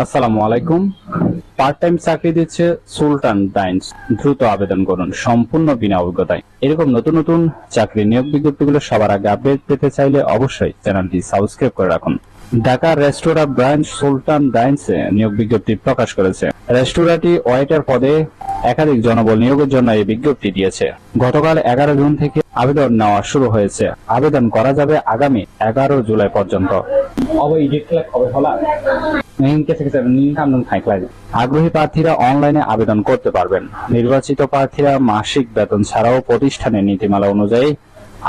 আসসালামু আলাইকুম। Part time চাকরি দিচ্ছে সুলতান ডাইন্স। দ্রুত আবেদন করুন সম্পূর্ণ বিনা অভিজ্ঞতায়। এরকম নতুন নতুন চাকরি নিয়োগ বিজ্ঞপ্তিগুলো সবার আগে আপডেট পেতে চাইলে অবশ্যই চ্যানেলটি সাবস্ক্রাইব করে রাখুন। ঢাকা রেস্তোরাঁ ব্রাঞ্চ সুলতান ডাইন্সে নিয়োগ বিজ্ঞপ্তি প্রকাশ করেছে। রেস্তোরাঁটি ওয়েটার পদে একাধিক জনবল নিয়োগের জন্য এই বিজ্ঞপ্তি দিয়েছে। গতকাল 11 জুন থেকে আবেদন নেওয়া শুরু হয়েছে। আবেদন করা যাবে আগামী 11 জুলাই পর্যন্ত। আগ্রহী প্রার্থীরা অনলাইনে আবেদন করতে পারবেন। নির্বাচিত প্রার্থীরা মাসিক বেতন ছাড়াও প্রতিষ্ঠানের নীতিমালা অনুযায়ী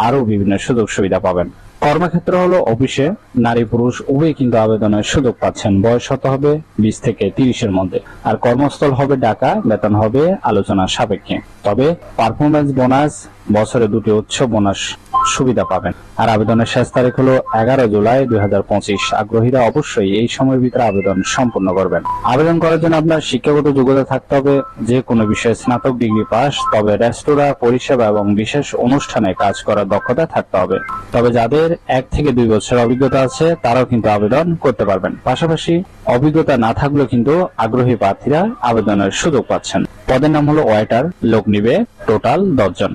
আরো বিভিন্ন সুযোগ সুবিধা পাবেন। কর্মক্ষেত্র হলো অফিসে। নারী পুরুষ উভয়ই কিন্তু আবেদনের সুযোগ পাচ্ছেন। বয়স হতে হবে 20 থেকে 30-এর মধ্যে। আর কর্মস্থল হবে ঢাকা। বেতন হবে আলোচনা সাপেক্ষে। তবে পারফরমেন্স বোনাস, বছরে 2টি উচ্চ বোনাস সুবিধা পাবেন। আর আবেদনের শেষ তারিখ হলো 11 জুলাই 2025। আগ্রহীরা অবশ্যই এই সময়ের ভিতরে আবেদন সম্পূর্ণ করবেন। আবেদন করার জন্য আপনার শিক্ষাগত যোগ্যতা থাকতে হবে, যে কোনো বিষয়ে স্নাতক ডিগ্রি পাস। তবে রেস্তোরাঁ, পরিষেবা এবং বিশেষ অনুষ্ঠানে কাজ করার দক্ষতা থাকতে হবে। তবে যাদের 1 থেকে 2 বছর অভিজ্ঞতা আছে তারাও কিন্তু আবেদন করতে পারবেন। পাশাপাশি অভিজ্ঞতা না থাকলেও কিন্তু আগ্রহী প্রার্থীরা আবেদনের সুযোগ পাচ্ছেন। পদের নাম হলো ওয়েটার। লোক নিবে টোটাল 10 জন।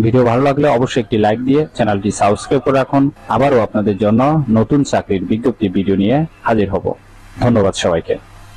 ভিডিও ভালো লাগলে অবশ্যই একটি লাইক দিয়ে চ্যানেলটি সাবস্ক্রাইব করে রাখুন। আবারও আপনাদের জন্য নতুন চাকরির বিজ্ঞপ্তি ভিডিও নিয়ে হাজির হব। ধন্যবাদ সবাইকে।